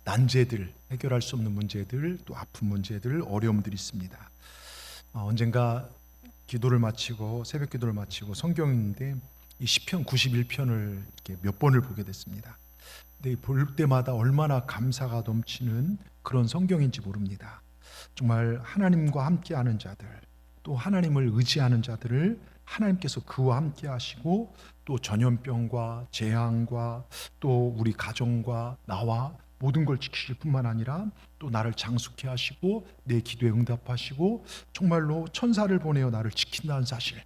난제들, 해결할 수 없는 문제들, 또 아픈 문제들, 어려움들이 있습니다. 언젠가 기도를 마치고 새벽 기도를 마치고 성경인데 이 시편 91편을 이렇게 몇 번을 보게 됐습니다. 근데 볼 때마다 얼마나 감사가 넘치는 그런 성경인지 모릅니다. 정말 하나님과 함께하는 자들, 또 하나님을 의지하는 자들을 하나님께서 그와 함께 하시고 또 전염병과 재앙과 또 우리 가정과 나와 모든 걸 지키실 뿐만 아니라 또 나를 장숙케 하시고 내 기도에 응답하시고 정말로 천사를 보내어 나를 지킨다는 사실,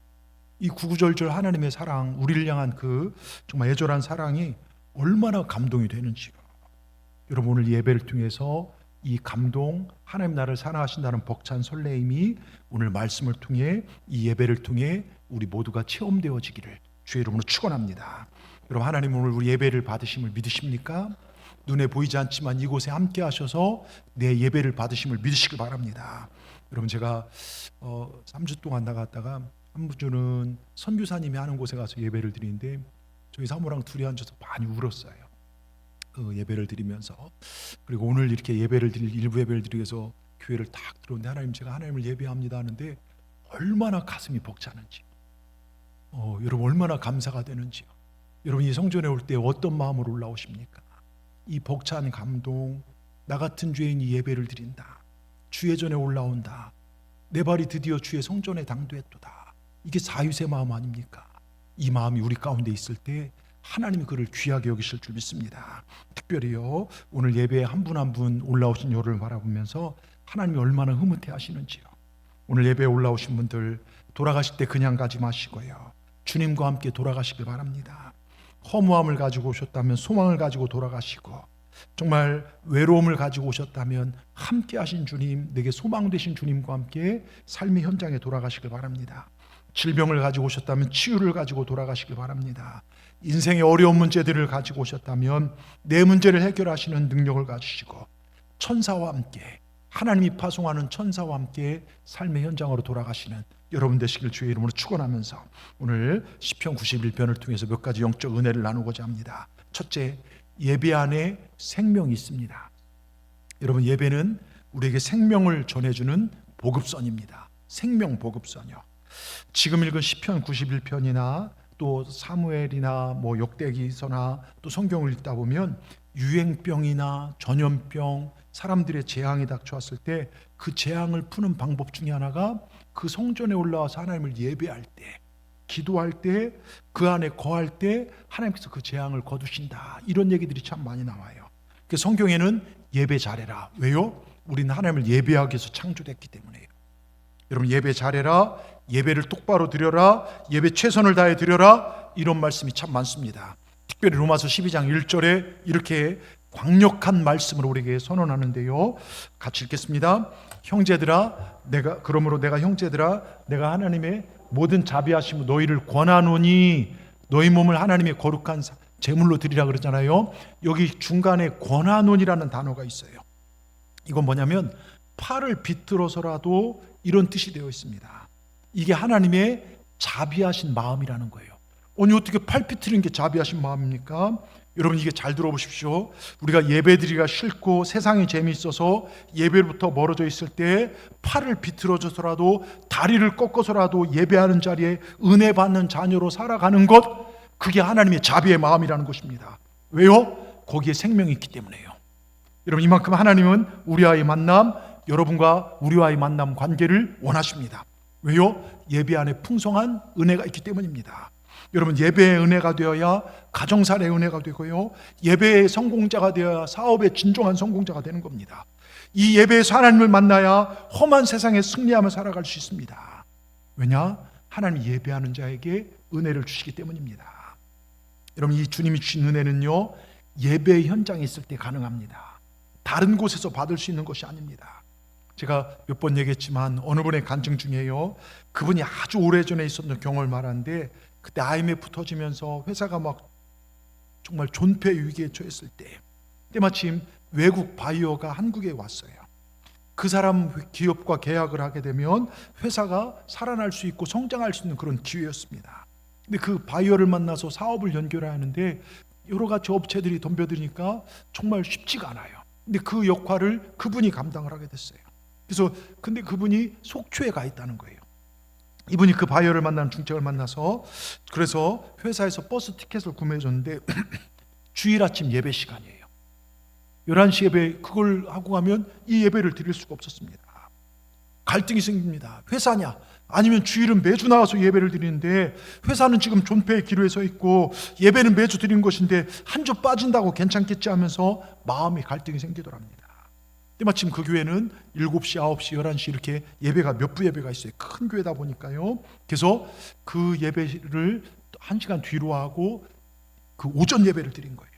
이 구구절절 하나님의 사랑, 우리를 향한 그 정말 애절한 사랑이 얼마나 감동이 되는지요. 여러분, 오늘 예배를 통해서 이 감동, 하나님 나를 사랑하신다는 벅찬 설레임이 오늘 말씀을 통해 이 예배를 통해 우리 모두가 체험되어지기를 주의 이름으로 축원합니다. 여러분, 하나님 오늘 우리 예배를 받으심을 믿으십니까? 눈에 보이지 않지만 이곳에 함께 하셔서 내 예배를 받으심을 믿으시길 바랍니다. 여러분, 제가 3주 동안 나갔다가 한 주는 선교사님이 하는 곳에 가서 예배를 드리는데 저희 사모랑 둘이 앉아서 많이 울었어요. 그 예배를 드리면서. 그리고 오늘 이렇게 예배를 드릴 일부 예배를 드리기 위해서 교회를 딱 들어오는데 하나님, 제가 하나님을 예배합니다 하는데 얼마나 가슴이 벅차는지, 여러분 얼마나 감사가 되는지요. 여러분, 이 성전에 올 때 어떤 마음으로 올라오십니까? 이 벅찬 감동, 나 같은 죄인이 예배를 드린다, 주의 전에 올라온다, 내 발이 드디어 주의 성전에 당도했도다, 이게 자유의 마음 아닙니까? 이 마음이 우리 가운데 있을 때 하나님이 그를 귀하게 여기실 줄 믿습니다. 특별히요, 오늘 예배에 한 분 한 분 올라오신 요를 바라보면서 하나님이 얼마나 흐뭇해 하시는지요. 오늘 예배에 올라오신 분들 돌아가실 때 그냥 가지 마시고요, 주님과 함께 돌아가시길 바랍니다. 허무함을 가지고 오셨다면 소망을 가지고 돌아가시고, 정말 외로움을 가지고 오셨다면 함께 하신 주님, 내게 소망 되신 주님과 함께 삶의 현장에 돌아가시길 바랍니다. 질병을 가지고 오셨다면 치유를 가지고 돌아가시길 바랍니다. 인생의 어려운 문제들을 가지고 오셨다면 내 문제를 해결하시는 능력을 가지시고 천사와 함께, 하나님이 파송하는 천사와 함께 삶의 현장으로 돌아가시는 여러분 되시길 주의 이름으로 축원하면서 오늘 시편 91편을 통해서 몇 가지 영적 은혜를 나누고자 합니다. 첫째, 예배 안에 생명이 있습니다. 여러분, 예배는 우리에게 생명을 전해주는 보급선입니다. 생명 보급선이요. 지금 읽은 시편 91편이나 또 사무엘이나 역대기서나 또 성경을 읽다 보면 유행병이나 전염병, 사람들의 재앙이 닥쳐왔을 때 그 재앙을 푸는 방법 중에 하나가 그 성전에 올라와서 하나님을 예배할 때, 기도할 때, 그 안에 거할 때 하나님께서 그 재앙을 거두신다, 이런 얘기들이 참 많이 나와요. 그래서 성경에는 예배 잘해라. 왜요? 우리는 하나님을 예배하기 위해서 창조됐기 때문에요. 여러분, 예배 잘해라, 예배를 똑바로 드려라, 예배 최선을 다해 드려라, 이런 말씀이 참 많습니다. 특별히 로마서 12장 1절에 이렇게 강력한 말씀을 우리에게 선언하는데요, 같이 읽겠습니다. 형제들아, 내가 형제들아, 내가 하나님의 모든 자비하심으로 너희를 권하노니, 너희 몸을 하나님의 거룩한 제물로 드리라 그러잖아요. 여기 중간에 권하노니라는 단어가 있어요. 이건 뭐냐면 팔을 비틀어서라도, 이런 뜻이 되어 있습니다. 이게 하나님의 자비하신 마음이라는 거예요. 아니, 어떻게 팔 비틀는 게 자비하신 마음입니까? 여러분, 이게 잘 들어보십시오. 우리가 예배드리기가 싫고 세상이 재미있어서 예배로부터 멀어져 있을 때 팔을 비틀어줘서라도, 다리를 꺾어서라도 예배하는 자리에 은혜 받는 자녀로 살아가는 것, 그게 하나님의 자비의 마음이라는 것입니다. 왜요? 거기에 생명이 있기 때문에요. 여러분, 이만큼 하나님은 우리와의 만남, 여러분과 우리와의 만남 관계를 원하십니다. 왜요? 예배 안에 풍성한 은혜가 있기 때문입니다. 여러분, 예배의 은혜가 되어야 가정살의 은혜가 되고요, 예배의 성공자가 되어야 사업의 진정한 성공자가 되는 겁니다. 이 예배에서 하나님을 만나야 험한 세상에 승리하며 살아갈 수 있습니다. 왜냐? 하나님이 예배하는 자에게 은혜를 주시기 때문입니다. 여러분, 이 주님이 주신 은혜는요, 예배의 현장에 있을 때 가능합니다. 다른 곳에서 받을 수 있는 것이 아닙니다. 제가 몇 번 얘기했지만 어느 분의 간증 중에요, 그분이 아주 오래전에 있었던 경험을 말하는데, 그때 IMF 터지면서 회사가 막 정말 존폐 위기에 처했을 때 때마침 외국 바이어가 한국에 왔어요. 그 사람 기업과 계약을 하게 되면 회사가 살아날 수 있고 성장할 수 있는 그런 기회였습니다. 근데 그 바이어를 만나서 사업을 연결해야 하는데 여러 가지 업체들이 덤벼드니까 정말 쉽지가 않아요. 근데 그 역할을 그분이 감당을 하게 됐어요. 그래서 근데 그분이 속초에 가 있다는 거예요. 이분이 그 바이어를 만나는 중책을 만나서, 그래서 회사에서 버스 티켓을 구매해 줬는데 주일 아침 예배 시간이에요. 11시 예배, 그걸 하고 가면 이 예배를 드릴 수가 없었습니다. 갈등이 생깁니다. 회사냐 아니면 주일은 매주 나와서 예배를 드리는데, 회사는 지금 존폐의 기로에 서 있고 예배는 매주 드리는 것인데 한 주 빠진다고 괜찮겠지 하면서 마음의 갈등이 생기더랍니다. 근데 마침 그 교회는 7시, 9시, 11시 이렇게 예배가 몇 부 예배가 있어요. 큰 교회다 보니까요. 그래서 그 예배를 1시간 뒤로 하고 그 오전 예배를 드린 거예요.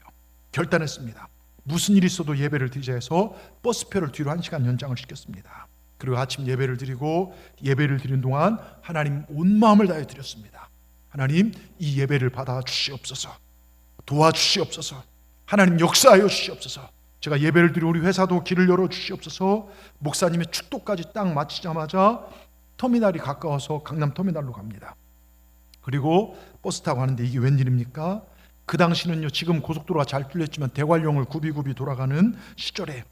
결단했습니다. 무슨 일이 있어도 예배를 드리자 해서 버스표를 뒤로 1시간 연장을 시켰습니다. 그리고 아침 예배를 드리고, 예배를 드리는 동안 하나님 온 마음을 다해 드렸습니다. 하나님, 이 예배를 받아 주시옵소서, 도와주시옵소서, 하나님 역사하여 주시옵소서, 제가 예배를 드리고 우리 회사도 길을 열어 주시옵소서. 목사님의 축도까지 딱 마치자마자 터미널이 가까워서 강남 터미널로 갑니다. 그리고 버스 타고 가는데 이게 웬일입니까? 그 당시는요, 지금 고속도로가 잘 뚫렸지만 대관령을 굽이굽이 돌아가는 시절에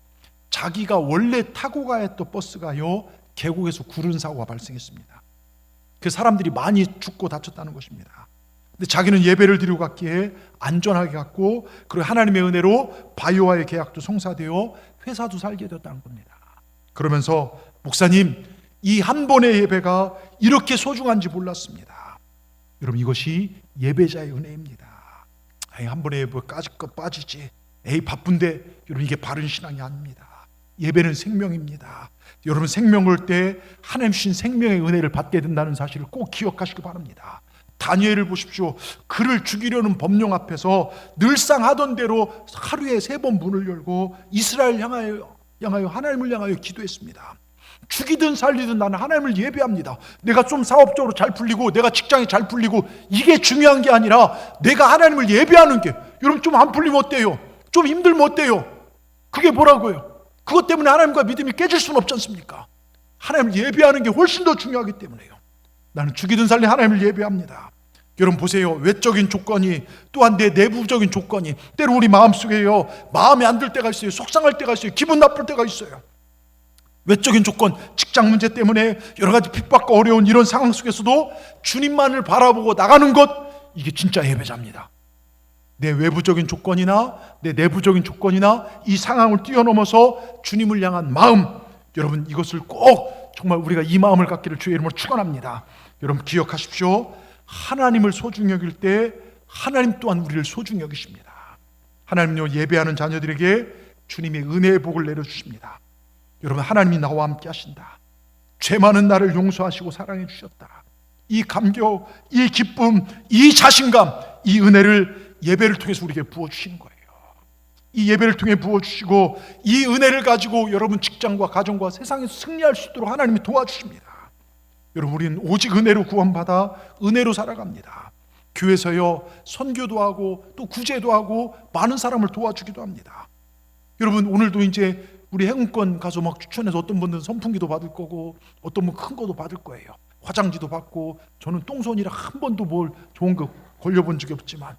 자기가 원래 타고 가야 했던 버스가요, 계곡에서 구른 사고가 발생했습니다. 그 사람들이 많이 죽고 다쳤다는 것입니다. 근데 자기는 예배를 드리고 갔기에 안전하게 갔고, 그리고 하나님의 은혜로 바이오와의 계약도 성사되어 회사도 살게 되었다는 겁니다. 그러면서 목사님, 이 한 번의 예배가 이렇게 소중한지 몰랐습니다. 여러분, 이것이 예배자의 은혜입니다. 한 번의 예배 까짓 것 빠지지, 바쁜데, 여러분, 이게 바른 신앙이 아닙니다. 예배는 생명입니다. 여러분, 생명을 때 하나님 주신 생명의 은혜를 받게 된다는 사실을 꼭 기억하시기 바랍니다. 다니엘을 보십시오. 그를 죽이려는 법령 앞에서 늘상 하던 대로 하루에 3번 문을 열고 이스라엘 향하여 하나님을 향하여 기도했습니다. 죽이든 살리든 나는 하나님을 예배합니다. 내가 좀 사업적으로 잘 풀리고 내가 직장이 잘 풀리고 이게 중요한 게 아니라 내가 하나님을 예배하는 게, 여러분, 좀 안 풀리면 어때요? 좀 힘들면 어때요? 그게 뭐라고요? 그것 때문에 하나님과 믿음이 깨질 수는 없지 않습니까? 하나님을 예배하는 게 훨씬 더 중요하기 때문에요. 나는 죽이든 살리든 하나님을 예배합니다. 여러분 보세요. 외적인 조건이, 또한 내 내부적인 조건이, 때로 우리 마음속에요, 마음에 안 들 때가 있어요. 속상할 때가 있어요. 기분 나쁠 때가 있어요. 외적인 조건, 직장 문제 때문에 여러 가지 핍박과 어려운 이런 상황 속에서도 주님만을 바라보고 나가는 것, 이게 진짜 예배자입니다. 내 외부적인 조건이나 내 내부적인 조건이나 이 상황을 뛰어넘어서 주님을 향한 마음, 여러분, 이것을 꼭 정말 우리가 이 마음을 갖기를 주의 이름으로 축원합니다. 여러분 기억하십시오. 하나님을 소중히 여길 때 하나님 또한 우리를 소중히 여기십니다. 하나님은요, 예배하는 자녀들에게 주님의 은혜의 복을 내려주십니다. 여러분, 하나님이 나와 함께 하신다. 죄 많은 나를 용서하시고 사랑해 주셨다. 이 감격, 이 기쁨, 이 자신감, 이 은혜를 예배를 통해서 우리에게 부어주시는 거예요. 이 예배를 통해 부어주시고 이 은혜를 가지고 여러분 직장과 가정과 세상에서 승리할 수 있도록 하나님이 도와주십니다. 여러분, 우리는 오직 은혜로 구원받아 은혜로 살아갑니다. 교회에서요, 선교도 하고 또 구제도 하고 많은 사람을 도와주기도 합니다. 여러분, 오늘도 이제 우리 행운권 가서 막 추천해서 어떤 분들은 선풍기도 받을 거고 어떤 분은 큰 거도 받을 거예요. 화장지도 받고, 저는 똥손이라 한 번도 뭘 좋은 거 걸려본 적이 없지만,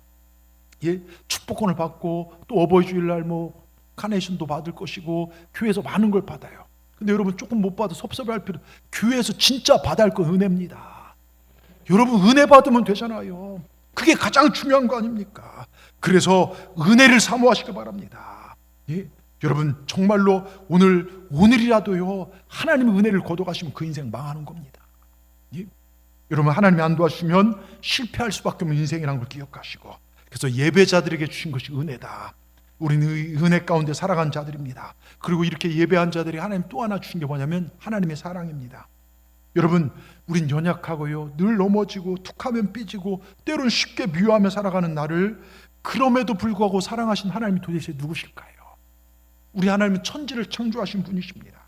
예, 축복권을 받고 또 어버이 주일날 뭐 카네이션도 받을 것이고 교회에서 많은 걸 받아요. 근데 여러분, 조금 못 받아 섭섭해할 필요, 교회에서 진짜 받아야 할 건 은혜입니다. 여러분, 은혜 받으면 되잖아요. 그게 가장 중요한 거 아닙니까? 그래서 은혜를 사모하시기 바랍니다. 예? 여러분, 정말로 오늘이라도요, 하나님의 은혜를 거둬가시면 그 인생 망하는 겁니다. 예? 여러분, 하나님이 안 도와주시면 실패할 수밖에 없는 인생이라는 걸 기억하시고, 그래서 예배자들에게 주신 것이 은혜다. 우리는 은혜 가운데 살아간 자들입니다. 그리고 이렇게 예배한 자들이 하나님 또 하나 주신 게 뭐냐면 하나님의 사랑입니다. 여러분, 우린 연약하고요, 늘 넘어지고 툭하면 삐지고 때로는 쉽게 미워하며 살아가는 나를, 그럼에도 불구하고 사랑하신 하나님이 도대체 누구실까요? 우리 하나님은 천지를 창조하신 분이십니다.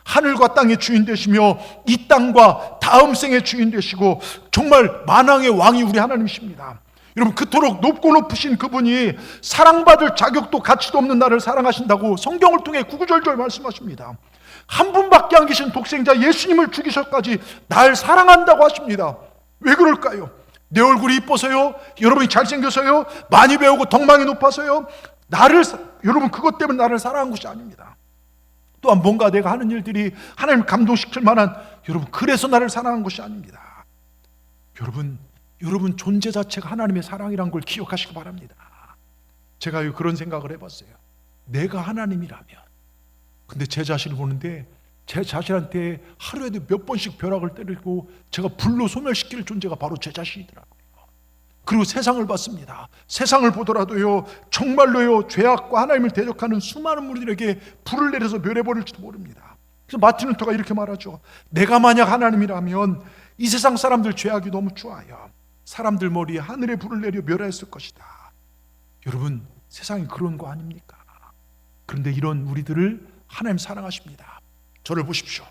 하늘과 땅의 주인 되시며 이 땅과 다음 생의 주인 되시고 정말 만왕의 왕이 우리 하나님이십니다. 여러분, 그토록 높고 높으신 그분이 사랑받을 자격도 가치도 없는 나를 사랑하신다고 성경을 통해 구구절절 말씀하십니다. 한 분밖에 안 계신 독생자 예수님을 죽이셔까지 날 사랑한다고 하십니다. 왜 그럴까요? 내 얼굴이 이뻐서요? 여러분이 잘생겨서요? 많이 배우고 덕망이 높아서요? 여러분 그것 때문에 나를 사랑한 것이 아닙니다. 또한 뭔가 내가 하는 일들이 하나님을 감동시킬 만한, 여러분 그래서 나를 사랑한 것이 아닙니다. 여러분 존재 자체가 하나님의 사랑이란 걸 기억하시기 바랍니다. 제가 그런 생각을 해봤어요. 내가 하나님이라면, 근데 제 자신을 보는데 제 자신한테 하루에도 몇 번씩 벼락을 때리고 제가 불로 소멸시킬 존재가 바로 제 자신이더라고요. 그리고 세상을 봤습니다. 세상을 보더라도요, 정말로요, 죄악과 하나님을 대적하는 수많은 무리들에게 불을 내려서 멸해버릴지도 모릅니다. 그래서 마틴 루터가 이렇게 말하죠. 내가 만약 하나님이라면 이 세상 사람들 죄악이 너무 좋아요. 사람들 머리에 하늘의 불을 내려 멸했을 것이다. 여러분, 세상이 그런 거 아닙니까? 그런데 이런 우리들을 하나님 사랑하십니다. 저를 보십시오.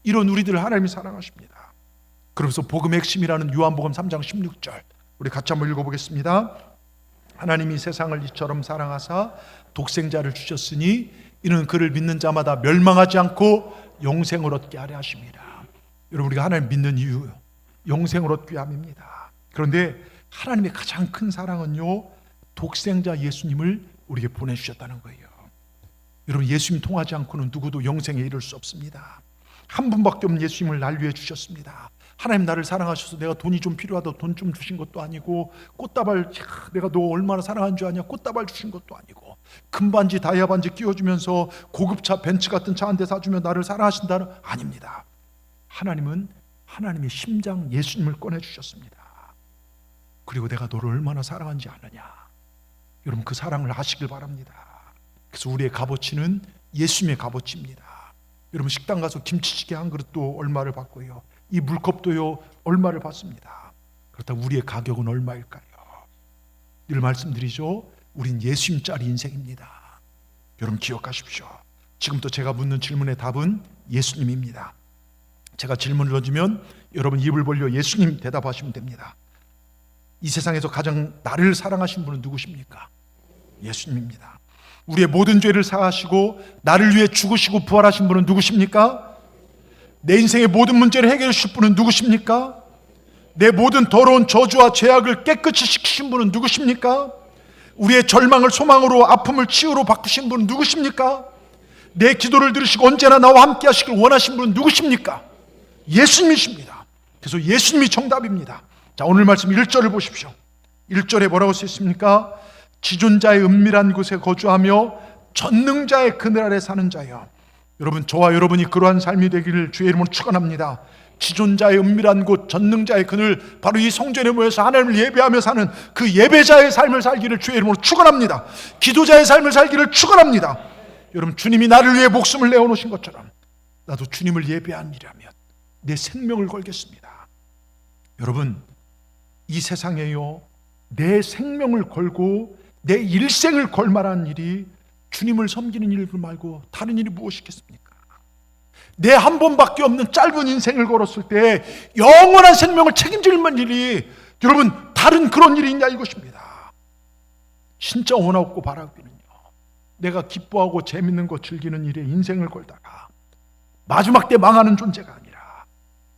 이런 우리들을 하나님이 사랑하십니다. 그러면서 복음의 핵심이라는 요한복음 3장 16절 우리 같이 한번 읽어보겠습니다. 하나님이 세상을 이처럼 사랑하사 독생자를 주셨으니 이는 그를 믿는 자마다 멸망하지 않고 영생을 얻게 하려 하십니다. 여러분, 우리가 하나님 믿는 이유, 영생을 얻기 위함입니다. 그런데 하나님의 가장 큰 사랑은요, 독생자 예수님을 우리에게 보내주셨다는 거예요. 여러분, 예수님 통하지 않고는 누구도 영생에 이를 수 없습니다. 한 분밖에 없는 예수님을 날 위해 주셨습니다. 하나님 나를 사랑하셔서 내가 돈이 좀 필요하다 돈 좀 주신 것도 아니고, 꽃다발, 내가 너 얼마나 사랑한 줄 아냐, 꽃다발 주신 것도 아니고, 금반지 다이아 반지 끼워주면서 고급차 벤츠 같은 차 한 대 사주며 나를 사랑하신다는, 아닙니다. 하나님은 하나님의 심장 예수님을 꺼내주셨습니다. 그리고 내가 너를 얼마나 사랑한지 아느냐, 여러분 그 사랑을 아시길 바랍니다. 그래서 우리의 값어치는 예수님의 값어치입니다. 여러분, 식당 가서 김치찌개 한 그릇도 얼마를 받고요, 이 물컵도요 얼마를 받습니다. 그렇다고 우리의 가격은 얼마일까요? 늘 말씀드리죠, 우린 예수님짜리 인생입니다. 여러분 기억하십시오. 지금부터 제가 묻는 질문의 답은 예수님입니다. 제가 질문을 던지면 여러분 입을 벌려 예수님 대답하시면 됩니다. 이 세상에서 가장 나를 사랑하신 분은 누구십니까? 예수님입니다. 우리의 모든 죄를 사하시고 나를 위해 죽으시고 부활하신 분은 누구십니까? 내 인생의 모든 문제를 해결해 주실 분은 누구십니까? 내 모든 더러운 저주와 죄악을 깨끗이 씻기신 분은 누구십니까? 우리의 절망을 소망으로, 아픔을 치유로 바꾸신 분은 누구십니까? 내 기도를 들으시고 언제나 나와 함께 하시길 원하신 분은 누구십니까? 예수님이십니다. 그래서 예수님이 정답입니다. 자, 오늘 말씀 1절을 보십시오. 1절에 뭐라고 써 있습니까? 지존자의 은밀한 곳에 거주하며 전능자의 그늘 아래 사는 자여. 여러분, 저와 여러분이 그러한 삶이 되기를 주의 이름으로 축원합니다. 지존자의 은밀한 곳, 전능자의 그늘, 바로 이 성전에 모여서 하나님을 예배하며 사는 그 예배자의 삶을 살기를 주의 이름으로 축원합니다. 기도자의 삶을 살기를 축원합니다. 여러분, 주님이 나를 위해 목숨을 내어놓으신 것처럼 나도 주님을 예배한 일이라면 내 생명을 걸겠습니다. 여러분, 이 세상에요, 내 생명을 걸고 내 일생을 걸 만한 일이 주님을 섬기는 일 말고 다른 일이 무엇이겠습니까? 내 한 번밖에 없는 짧은 인생을 걸었을 때 영원한 생명을 책임질 만한 일이, 여러분, 다른 그런 일이 있냐 이것입니다. 진짜 원하고 바라기는요, 내가 기뻐하고 재밌는 거 즐기는 일에 인생을 걸다가 마지막 때 망하는 존재가 아니라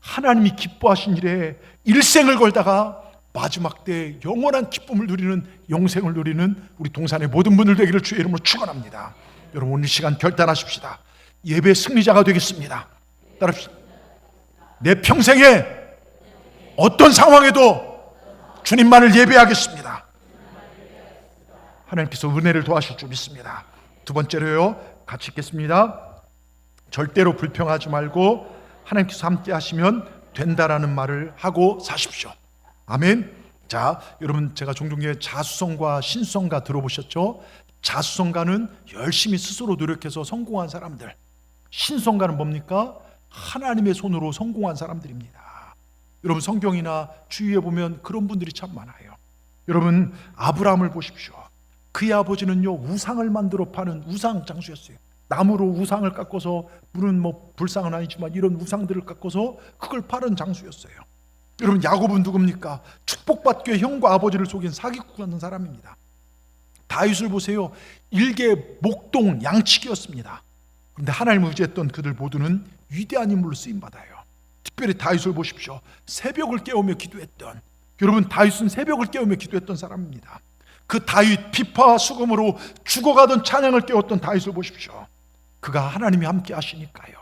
하나님이 기뻐하신 일에 일생을 걸다가 마지막 때 영원한 기쁨을 누리는, 영생을 누리는 우리 동산의 모든 분들 되기를 주의 이름으로 축원합니다. 여러분, 오늘 시간 결단하십시다. 예배 승리자가 되겠습니다. 따라합시다. 내 평생에 어떤 상황에도 주님만을 예배하겠습니다. 하나님께서 은혜를 도와주실 줄 믿습니다. 두 번째로요, 같이 읽겠습니다. 절대로 불평하지 말고 하나님께서 함께 하시면 된다라는 말을 하고 사십시오. 아멘. 자, 여러분, 제가 종종 자수성가, 신성가 들어보셨죠? 자수성가는 열심히 스스로 노력해서 성공한 사람들, 신성가는 뭡니까? 하나님의 손으로 성공한 사람들입니다. 여러분, 성경이나 주위에 보면 그런 분들이 참 많아요. 여러분, 아브라함을 보십시오. 그의 아버지는요, 우상을 만들어 파는 우상 장수였어요. 나무로 우상을 깎아서, 물은 불상은 아니지만 이런 우상들을 깎아서 그걸 파는 장수였어요. 여러분, 야곱은 누굽니까? 축복받기 위해 형과 아버지를 속인 사기꾼 사람입니다. 다윗을 보세요. 일개 목동 양치기였습니다. 그런데 하나님을 의지했던 그들 모두는 위대한 인물로 쓰임받아요. 특별히 다윗을 보십시오. 새벽을 깨우며 기도했던, 여러분, 다윗은 새벽을 깨우며 기도했던 사람입니다. 그 다윗 비파와 수금으로 죽어가던 찬양을 깨웠던 다윗을 보십시오. 그가 하나님이 함께 하시니까요,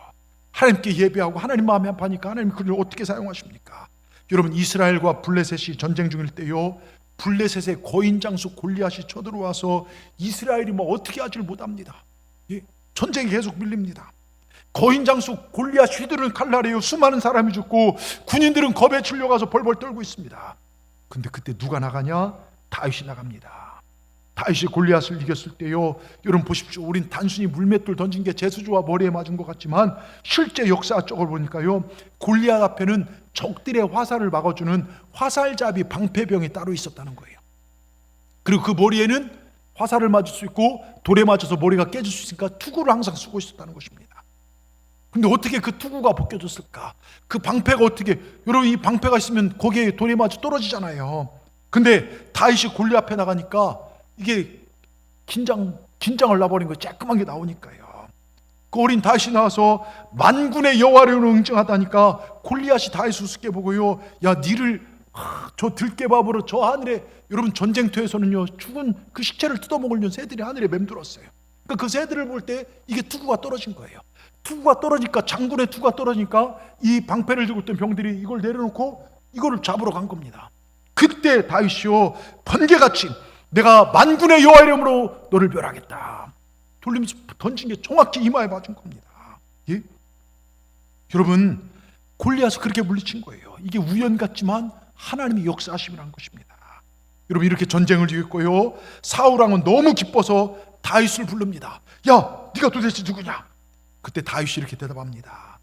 하나님께 예배하고 하나님 마음에 합하니까 하나님이 그를 어떻게 사용하십니까? 여러분, 이스라엘과 블레셋이 전쟁 중일 때요, 블레셋의 거인 장수 골리앗이 쳐들어와서 이스라엘이 뭐 어떻게 하지를 못합니다. 전쟁이 계속 밀립니다. 거인 장수 골리앗 휘두르는 칼날에요 수많은 사람이 죽고 군인들은 겁에 질려가서 벌벌 떨고 있습니다. 근데 그때 누가 나가냐? 다윗이 나갑니다. 다윗이 골리앗을 이겼을 때요, 여러분 보십시오. 우린 단순히 물맷돌 던진 게 제수주와 머리에 맞은 것 같지만 실제 역사적으로 보니까요, 골리앗 앞에는 적들의 화살을 막아주는 화살잡이 방패병이 따로 있었다는 거예요. 그리고 그 머리에는 화살을 맞을 수 있고 돌에 맞아서 머리가 깨질 수 있으니까 투구를 항상 쓰고 있었다는 것입니다. 근데 어떻게 그 투구가 벗겨졌을까? 그 방패가 어떻게, 여러분 이 방패가 있으면 거기에 돌에 맞아 떨어지잖아요. 근데 다윗이 골리앗 앞에 나가니까 이게 긴장을 놔버린 거예요. 쬐끄만 게 나오니까요. 그 어린 다윗이 나와서 만군의 여호와를 응징하다니까 골리앗이 다윗을 우습게 보고요, 야 니를 저 들깨밥으로 저 하늘에, 여러분 전쟁터에서는요 죽은 그 식체를 뜯어먹으려는 새들이 하늘에 맴돌았어요. 그러니까 그 새들을 볼 때 이게 투구가 떨어진 거예요. 투구가 떨어지니까, 장군의 투구가 떨어지니까 이 방패를 들고 있던 병들이 이걸 내려놓고 이거를 잡으러 간 겁니다. 그때 다윗이요 번개같이 내가 만군의 여호와 이름으로 너를 멸하겠다 돌리면서 던진 게 정확히 이마에 맞은 겁니다. 예? 여러분, 골리앗을 그렇게 물리친 거예요. 이게 우연 같지만 하나님이 역사하심이라는 것입니다. 여러분, 이렇게 전쟁을 이겼고요, 사울 왕은 너무 기뻐서 다윗을 부릅니다. 야, 네가 도대체 누구냐? 그때 다윗이 이렇게 대답합니다.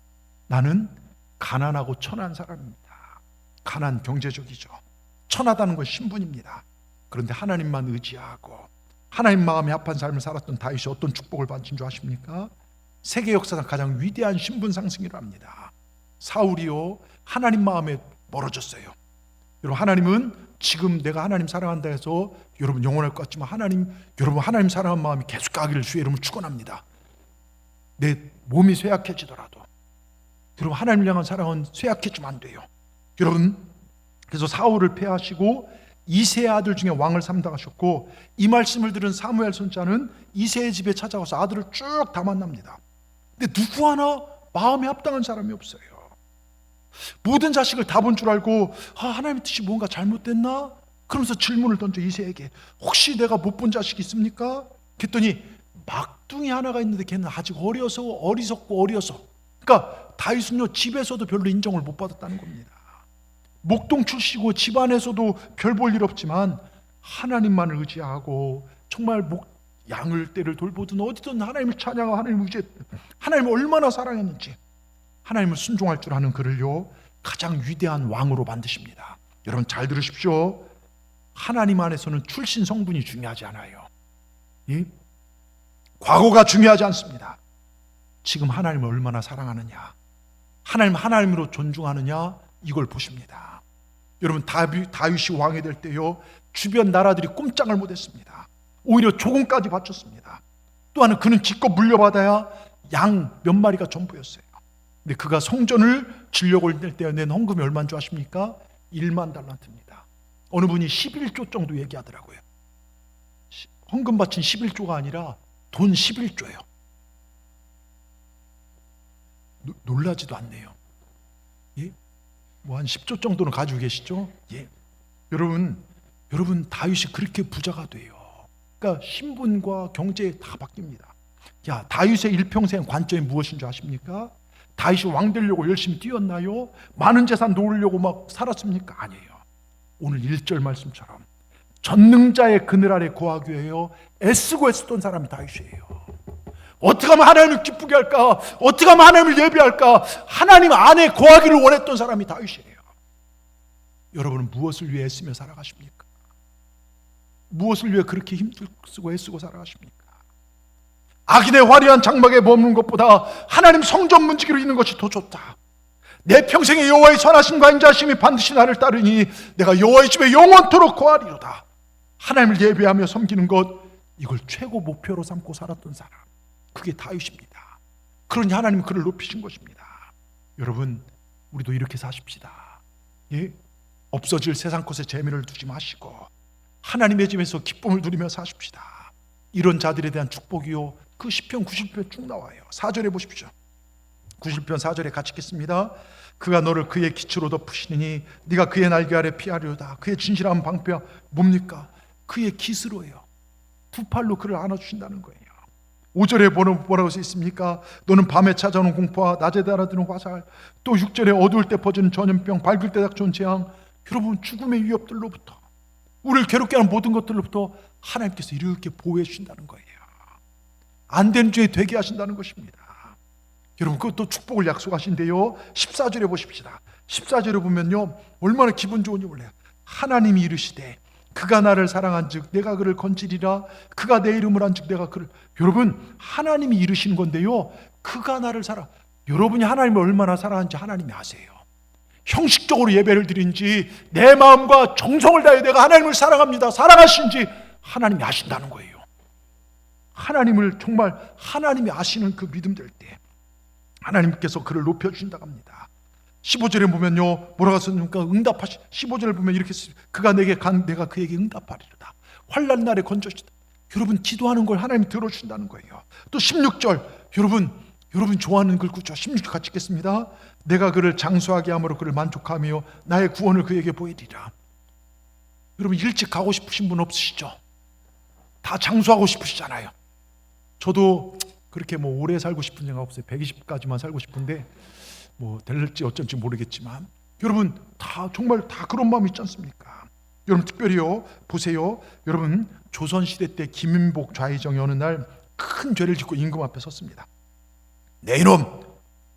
나는 가난하고 천한 사람입니다. 가난 경제적이죠. 천하다는 건 신분입니다. 그런데 하나님만 의지하고 하나님 마음에 합한 삶을 살았던 다윗이 어떤 축복을 받은 줄 아십니까? 세계 역사상 가장 위대한 신분 상승이라 합니다. 사울이요 하나님 마음에 멀어졌어요. 여러분, 하나님은 지금 내가 하나님 사랑한다 해서 여러분 영원할 것 같지만 여러분 하나님 사랑하는 마음이 계속 가기를 주의 이름으로 축원합니다. 내 몸이 쇠약해지더라도 여러분 하나님을 향한 사랑은 쇠약해지면 안 돼요. 여러분, 그래서 사울을 패하시고 이새의 아들 중에 왕을 삼당하셨고, 이 말씀을 들은 사무엘 선자는 이새의 집에 찾아가서 아들을 쭉 다 만납니다. 근데 누구 하나 마음에 합당한 사람이 없어요. 모든 자식을 다 본 줄 알고 하나님의 뜻이 뭔가 잘못됐나? 그러면서 질문을 던져 이새에게. 혹시 내가 못 본 자식이 있습니까? 그랬더니 막둥이 하나가 있는데 걔는 아직 어리석고 어려서, 그러니까 다윗은요 집에서도 별로 인정을 못 받았다는 겁니다. 목동 출시고 집안에서도 별 볼 일 없지만 하나님만을 의지하고 정말 양을 떼를 돌보든 어디든 하나님을 찬양하고 하나님을 의지했던, 하나님을 얼마나 사랑했는지 하나님을 순종할 줄 아는 그를요 가장 위대한 왕으로 만드십니다. 여러분 잘 들으십시오. 하나님 안에서는 출신 성분이 중요하지 않아요. 과거가 중요하지 않습니다. 지금 하나님을 얼마나 사랑하느냐, 하나님으로 존중하느냐, 이걸 보십니다. 여러분, 다윗이 왕이 될 때요 주변 나라들이 꼼짝을 못했습니다. 오히려 조공까지 바쳤습니다. 또한 그는 기껏 물려받아야 양 몇 마리가 전부였어요. 근데 그가 성전을 진력을 낼 때 낸 헌금이 얼마인 줄 아십니까? 1만 달란트입니다. 어느 분이 11조 정도 얘기하더라고요. 헌금 바친 11조가 아니라 돈 11조예요. 놀라지도 않네요. 예? 뭐 한 10조 정도는 가지고 계시죠? 예. 여러분 다윗이 그렇게 부자가 돼요. 그러니까 신분과 경제에 다 바뀝니다. 야, 다윗의 일평생 관점이 무엇인 줄 아십니까? 다윗이 왕 되려고 열심히 뛰었나요? 많은 재산 놓으려고 막 살았습니까? 아니에요. 오늘 1절 말씀처럼 전능자의 그늘 아래 거하기 위하여 애쓰고 애쓰던 사람이 다윗이에요. 어떻게 하면 하나님을 기쁘게 할까? 어떻게 하면 하나님을 예배할까? 하나님 안에 거하기를 원했던 사람이 다윗이에요. 여러분은 무엇을 위해 애쓰며 살아가십니까? 무엇을 위해 그렇게 힘쓰고 애쓰고 살아가십니까? 악인의 화려한 장막에 머무는 것보다 하나님 성전 문지기로 있는 것이 더 좋다. 내 평생에 여호와의 선하심과 인자하심이 반드시 나를 따르니 내가 여호와의 집에 영원토록 거하리로다. 하나님을 예배하며 섬기는 것, 이걸 최고 목표로 삼고 살았던 사람, 그게 다윗입니다. 그러니 하나님은 그를 높이신 것입니다. 여러분, 우리도 이렇게 사십시다. 예? 없어질 세상 것에 재미를 두지 마시고 하나님의 집에서 기쁨을 누리며 사십시다. 이런 자들에 대한 축복이요, 그 시편 90편 쭉 나와요. 4절에 보십시오. 90편 4절에 같이 읽겠습니다. 그가 너를 그의 기초로 덮으시니 네가 그의 날개 아래 피하려다. 그의 진실한 방패가 뭡니까? 그의 기스로예요. 두 팔로 그를 안아주신다는 거예요. 5절에 뭐라고 써 있습니까? 너는 밤에 찾아오는 공포와 낮에 달아드는 화살, 또 6절에 어두울 때 퍼지는 전염병, 밝을 때 닥쳐온 재앙. 여러분, 죽음의 위협들로부터, 우리를 괴롭게 하는 모든 것들로부터 하나님께서 이렇게 보호해 주신다는 거예요. 안 되는 죄에 되게 하신다는 것입니다. 여러분, 그것도 축복을 약속하신대요. 14절에 보십시다. 14절에 보면요, 얼마나 기분 좋은지 몰라요. 하나님이 이르시되 그가 나를 사랑한즉 내가 그를 건지리라. 그가 내 이름을 한즉 내가 그를. 여러분, 하나님이 이르시는 건데요, 그가 나를 여러분이 하나님을 얼마나 사랑하는지 하나님이 아세요. 형식적으로 예배를 드린지 내 마음과 정성을 다해 내가 하나님을 사랑합니다, 사랑하신지 하나님이 아신다는 거예요. 하나님을 정말 하나님이 아시는 그 믿음 될 때 하나님께서 그를 높여주신다고 합니다. 15절에 보면요, 뭐라고 썼습니까? 15절을 보면 이렇게 씁니다. 그가 내게 내가 그에게 응답하리로다. 환난 날에 건져주다. 여러분, 기도하는 걸 하나님이 들어주신다는 거예요. 또 16절, 여러분 좋아하는 글구죠. 16절 같이 읽겠습니다. 내가 그를 장수하게 함으로 그를 만족하며 나의 구원을 그에게 보이리라. 여러분, 일찍 가고 싶으신 분 없으시죠? 다 장수하고 싶으시잖아요. 저도 그렇게 오래 살고 싶은 생각 없어요. 120까지만 살고 싶은데 될지 어쩐지 모르겠지만, 여러분 정말 다 그런 마음이 있지 않습니까? 여러분, 특별히요, 보세요. 여러분, 조선시대 때 김인복 좌의정이 어느 날 큰 죄를 짓고 임금 앞에 섰습니다. 내 이놈,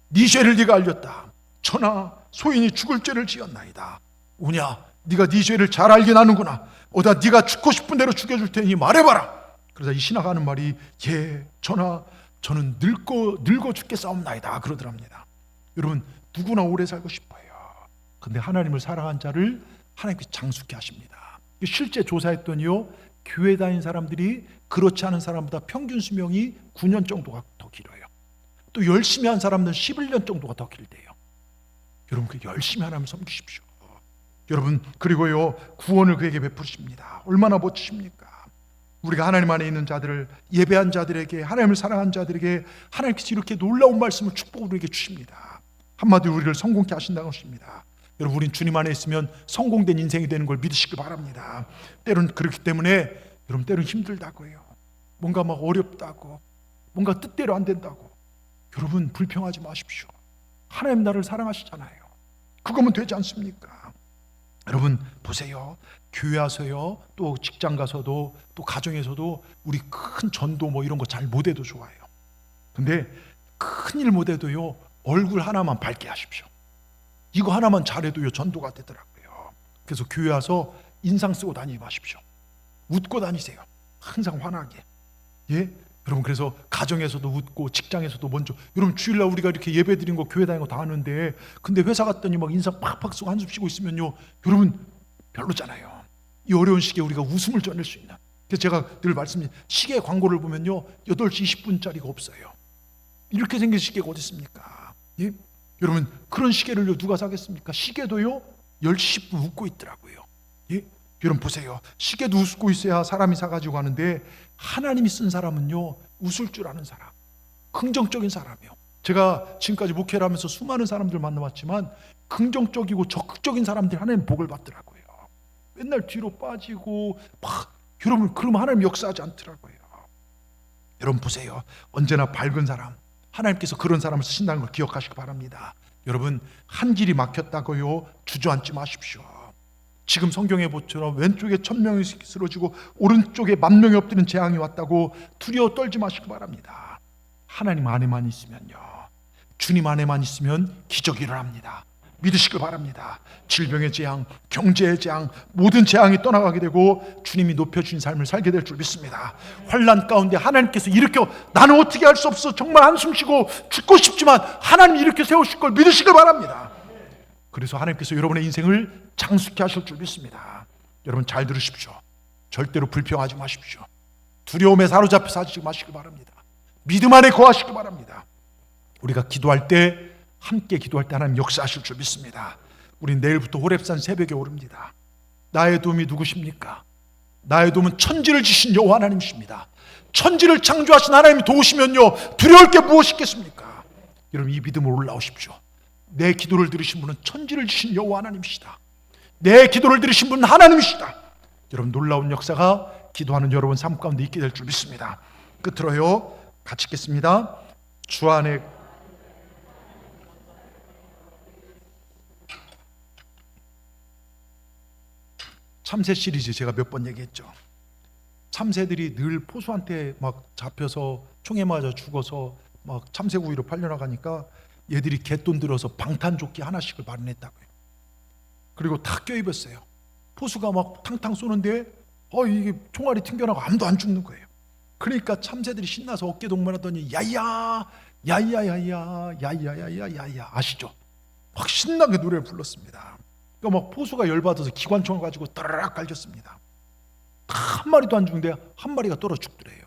네 죄를 네가 알렸다. 천하 소인이 죽을 죄를 지었나이다. 우냐, 네가 네 죄를 잘 알긴 하는구나. 어다 네가 죽고 싶은 대로 죽여줄 테니 말해봐라. 그러자 이 신하가 하는 말이, 예 전하, 저는 늙어 죽겠사옵나이다 그러더랍니다. 여러분, 누구나 오래 살고 싶어요. 근데 하나님을 사랑한 자를 하나님께서 장수케 하십니다. 실제 조사했더니요, 교회 다닌 사람들이 그렇지 않은 사람보다 평균 수명이 9년 정도가 더 길어요. 또 열심히 한 사람들은 11년 정도가 더 길대요. 여러분, 그 열심히 하나님을 섬기십시오. 여러분, 그리고요, 구원을 그에게 베푸십니다. 얼마나 멋지십니까? 우리가 하나님 안에 있는 자들을, 예배한 자들에게, 하나님을 사랑한 자들에게 하나님께서 이렇게 놀라운 말씀을, 축복을 우리에게 주십니다. 한마디로 우리를 성공케 하신다는 것입니다. 여러분, 우린 주님 안에 있으면 성공된 인생이 되는 걸 믿으시길 바랍니다. 때론 그렇기 때문에, 여러분, 때론 힘들다고요, 뭔가 막 어렵다고, 뭔가 뜻대로 안 된다고, 여러분 불평하지 마십시오. 하나님 나를 사랑하시잖아요. 그거면 되지 않습니까? 여러분 보세요. 교회 와서요, 또 직장 가서도, 또 가정에서도 우리 큰 전도 이런 거 잘 못해도 좋아요. 근데 큰일 못해도요, 얼굴 하나만 밝게 하십시오. 이거 하나만 잘해도요, 전도가 되더라고요. 그래서 교회 와서 인상 쓰고 다니지 마십시오. 웃고 다니세요. 항상 환하게. 예? 여러분, 그래서 가정에서도 웃고 직장에서도 먼저, 여러분 주일날 우리가 이렇게 예배 드린 거, 교회 다니는 거 다 하는데, 근데 회사 갔더니 막 인상 팍팍 쓰고 한숨 쉬고 있으면요, 여러분 별로잖아요. 이 어려운 시기에 우리가 웃음을 전할 수 있는. 그래서 제가 늘 말씀드린, 시계 광고를 보면요, 8시 20분짜리가 없어요. 이렇게 생긴 시계가 어디 있습니까? 예? 여러분, 그런 시계를 누가 사겠습니까? 시계도요 10시 10분 웃고 있더라고요. 예? 여러분 보세요. 시계도 웃고 있어야 사람이 사가지고 가는데, 하나님이 쓴 사람은요, 웃을 줄 아는 사람, 긍정적인 사람이요. 제가 지금까지 목회를 하면서 수많은 사람들 만나봤지만, 긍정적이고 적극적인 사람들이 하나님 복을 받더라고요. 맨날 뒤로 빠지고 여러분, 그러면 하나님 역사하지 않더라고요. 여러분 보세요. 언제나 밝은 사람, 하나님께서 그런 사람을 쓰신다는 걸 기억하시기 바랍니다. 여러분, 한 길이 막혔다고요, 주저앉지 마십시오. 지금 성경에 보처럼 왼쪽에 1000명이 쓰러지고 오른쪽에 10,000명이 엎드리는 재앙이 왔다고 두려워 떨지 마시기 바랍니다. 하나님 안에만 있으면요, 주님 안에만 있으면 기적이 일어납니다. 믿으시길 바랍니다. 질병의 재앙, 경제의 재앙, 모든 재앙이 떠나가게 되고 주님이 높여주신 삶을 살게 될 줄 믿습니다. 환난 가운데 하나님께서 일으켜, 나는 어떻게 할 수 없어, 정말 한숨 쉬고 죽고 싶지만 하나님이 이렇게 세우실 걸 믿으시길 바랍니다. 그래서 하나님께서 여러분의 인생을 장수케 하실 줄 믿습니다. 여러분 잘 들으십시오. 절대로 불평하지 마십시오. 두려움에 사로잡혀 사지 마시길 바랍니다. 믿음 안에 거하시길 바랍니다. 우리가 기도할 때, 함께 기도할 때 하나님 역사하실 줄 믿습니다. 우린 내일부터 호렙산 새벽에 오릅니다. 나의 도움이 누구십니까? 나의 도움은 천지를 지신 여호와 하나님이십니다. 천지를 창조하신 하나님이 도우시면요 두려울 게 무엇이 있겠습니까? 여러분, 이 믿음으로 올라오십시오. 내 기도를 들으신 분은 천지를 지신 여호와 하나님이시다. 내 기도를 들으신 분은 하나님이시다. 여러분, 놀라운 역사가 기도하는 여러분 삶 가운데 있게 될 줄 믿습니다. 끝으로요, 같이 읽겠습니다. 주 안에 참새 시리즈 제가 몇 번 얘기했죠. 참새들이 늘 포수한테 막 잡혀서 총에 맞아 죽어서 막 참새구이로 팔려나가니까 얘들이 갯돈 들어서 방탄조끼 하나씩을 마련했다고요. 그리고 다 껴입었어요. 포수가 막 탕탕 쏘는데 이게 총알이 튕겨나고 아무도 안 죽는 거예요. 그러니까 참새들이 신나서 어깨 동무하더니 야야 야야야야 야야야야야 아시죠? 막 신나게 노래를 불렀습니다. 그러니까 막 포수가 열받아서 기관총을 가지고 따라락 갈겼습니다. 한 마리도 안 죽는데 한 마리가 떨어 죽더래요.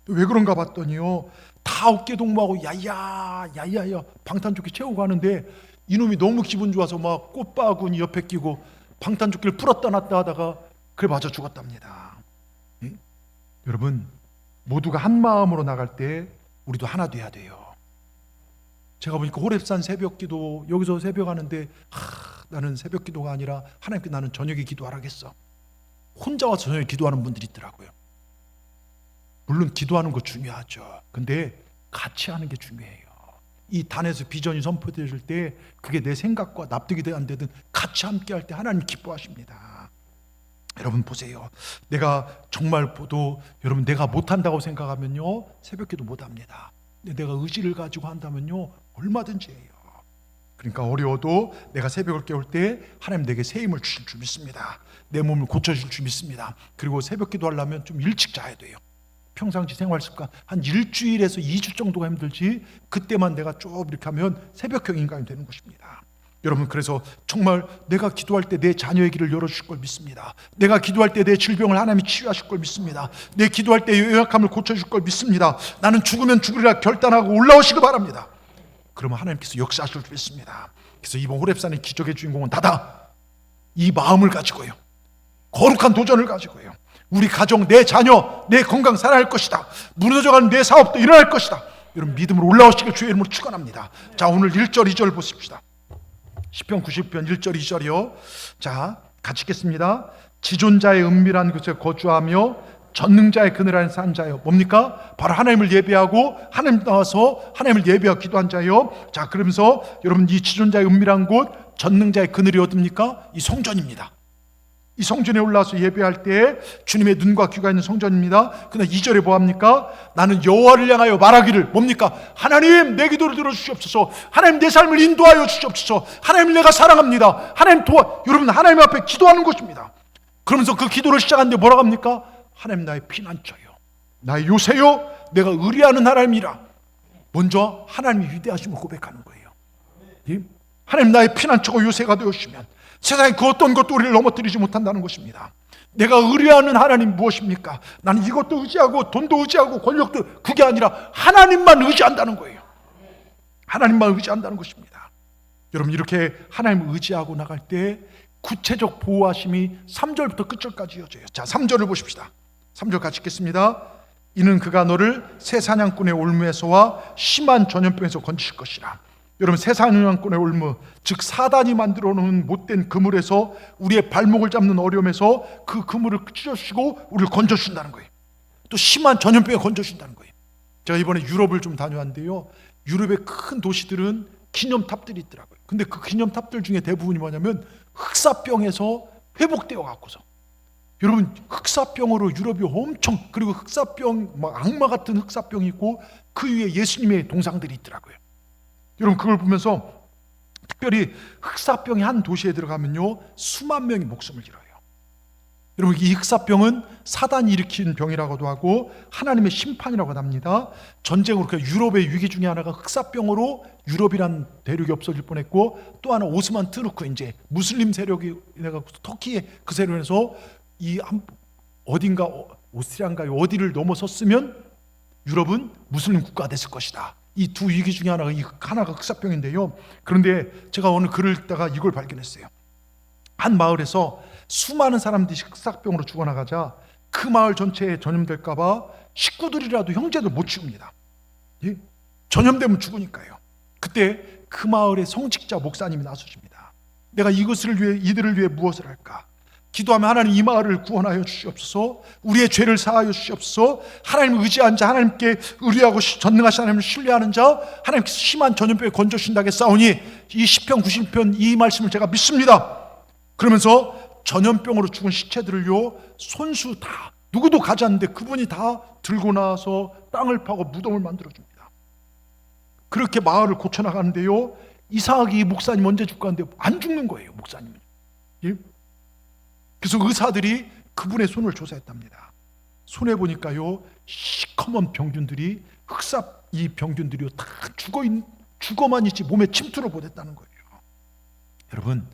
왜 그런가 봤더니요, 다 어깨 동무하고 야야 야야야 방탄조끼 채우고 가는데 이놈이 너무 기분 좋아서 막 꽃바구니 옆에 끼고 방탄조끼를 풀었다 놨다 하다가 그래 맞아 죽었답니다. 예? 여러분, 모두가 한 마음으로 나갈 때 우리도 하나 돼야 돼요. 제가 보니까 호렙산 새벽기도 여기서 새벽하는데 나는 새벽기도가 아니라 하나님께 나는 저녁에 기도하라겠어. 혼자 와서 저녁에 기도하는 분들이 있더라고요. 물론 기도하는 거 중요하죠. 근데 같이 하는 게 중요해요. 이 단에서 비전이 선포되실 때 그게 내 생각과 납득이 안 되든 같이 함께 할 때 하나님 기뻐하십니다. 여러분 보세요. 내가 정말 여러분 내가 못한다고 생각하면요 새벽기도 못합니다. 근데 내가 의지를 가지고 한다면요 얼마든지 해요. 그러니까 어려워도 내가 새벽을 깨울 때 하나님 내게 새 힘을 주실 줄 믿습니다. 내 몸을 고쳐주실 줄 믿습니다. 그리고 새벽기도 하려면 좀 일찍 자야 돼요. 평상시 생활 습관 한 일주일에서 2주 정도가 힘들지 그때만 내가 쭉 이렇게 하면 새벽형 인간이 되는 것입니다. 여러분, 그래서 정말 내가 기도할 때 내 자녀의 길을 열어주실 걸 믿습니다. 내가 기도할 때 내 질병을 하나님이 치유하실 걸 믿습니다. 내 기도할 때 연약함을 고쳐줄 걸 믿습니다. 나는 죽으면 죽으리라 결단하고 올라오시기 바랍니다. 그러면 하나님께서 역사하실 줄 믿습니다. 그래서 이번 호렙산의 기적의 주인공은 다다 이 마음을 가지고요, 거룩한 도전을 가지고요, 우리 가정, 내 자녀, 내 건강 살아날 것이다. 무너져가는 내 사업도 일어날 것이다. 여러분 믿음으로 올라오시길 주의 이름으로 축원합니다. 자, 오늘 1절 2절 보십시다. 시편 90편 1절 2절이요. 자, 같이 읽겠습니다. 지존자의 은밀한 곳에 거주하며 전능자의 그늘 안에 산 자요. 뭡니까? 바로 하나님을 예배하고 하나님 나와서 하나님을 예배하고 기도한 자요. 자, 그러면서 여러분 이 지존자의 은밀한 곳, 전능자의 그늘이 어딥니까? 이 성전입니다. 이 성전에 올라와서 예배할 때 주님의 눈과 귀가 있는 성전입니다. 그러나 2절에 뭐합니까? 나는 여호와를 향하여 말하기를 뭡니까? 하나님 내 기도를 들어주시옵소서. 하나님 내 삶을 인도하여 주시옵소서. 하나님 내가 사랑합니다. 하나님 여러분 하나님 앞에 기도하는 것입니다. 그러면서 그 기도를 시작하는데 뭐라고 합니까? 하나님 나의 피난처요, 나의 요새요, 내가 의뢰하는 하나님이라. 먼저 하나님이 위대하심을 고백하는 거예요. 예? 하나님 나의 피난처고 요새가 되어주시면 세상에 그 어떤 것도 우리를 넘어뜨리지 못한다는 것입니다. 내가 의뢰하는 하나님 무엇입니까? 나는 이것도 의지하고 돈도 의지하고 권력도 그게 아니라 하나님만 의지한다는 거예요. 하나님만 의지한다는 것입니다. 여러분 이렇게 하나님을 의지하고 나갈 때 구체적 보호하심이 3절부터 끝절까지 이어져요. 자, 3절을 보십시다. 3절 같이 읽겠습니다. 이는 그가 너를 새 사냥꾼의 올무에서와 심한 전염병에서 건지실 것이라. 여러분 새 사냥꾼의 올무, 즉 사단이 만들어 놓은 못된 그물에서 우리의 발목을 잡는 어려움에서 그 그물을 찢어주시고 우리를 건져주신다는 거예요. 또 심한 전염병에 건져주신다는 거예요. 제가 이번에 유럽을 좀 다녀왔는데요, 유럽의 큰 도시들은 기념탑들이 있더라고요. 근데 그 기념탑들 중에 대부분이 뭐냐면 흑사병에서 회복되어 갖고서, 여러분 흑사병으로 유럽이 엄청, 그리고 흑사병 막 악마 같은 흑사병이 있고 그 위에 예수님의 동상들이 있더라고요. 여러분 그걸 보면서 특별히 흑사병이 한 도시에 들어가면요 수만 명이 목숨을 잃어요. 여러분 이 흑사병은 사단이 일으킨 병이라고도 하고 하나님의 심판이라고도 합니다. 전쟁으로 유럽의 위기 중에 하나가 흑사병으로 유럽이란 대륙이 없어질 뻔했고, 또 하나 오스만 트루크, 이제 무슬림 세력이 터키의 그 세력에서 이 어딘가 오스트리아인가 어디를 넘어섰으면 유럽은 무슬림 국가가 됐을 것이다. 이 두 위기 중에 하나가 흑사병인데요. 그런데 제가 오늘 글을 읽다가 이걸 발견했어요. 한 마을에서 수많은 사람들이 흑사병으로 죽어나가자 그 마을 전체에 전염될까 봐 식구들이라도 형제들 못 치웁니다. 예? 전염되면 죽으니까요. 그때 그 마을의 성직자 목사님이 나서십니다. 내가 이들을 위해 무엇을 할까? 기도하면 하나님 이 마을을 구원하여 주시옵소서, 우리의 죄를 사하여 주시옵소서, 하나님을 의지한 자, 하나님께 의뢰하고 전능하신 하나님을 신뢰하는 자, 하나님께서 심한 전염병에 건져주신다게 싸우니 이 시편 91편 이 말씀을 제가 믿습니다. 그러면서 전염병으로 죽은 시체들을요, 손수 다 누구도 가지 않는데 그분이 다 들고 나와서 땅을 파고 무덤을 만들어줍니다. 그렇게 마을을 고쳐나가는데요, 이상하게 이 목사님 언제 죽고 하는데 안 죽는 거예요, 목사님은. 예? 그래서 의사들이 그분의 손을 조사했답니다. 손에 보니까요, 시커먼 병균들이, 흑삽 이 병균들이요, 다 죽어만 있지 몸에 침투를 못했다는 거예요. 여러분,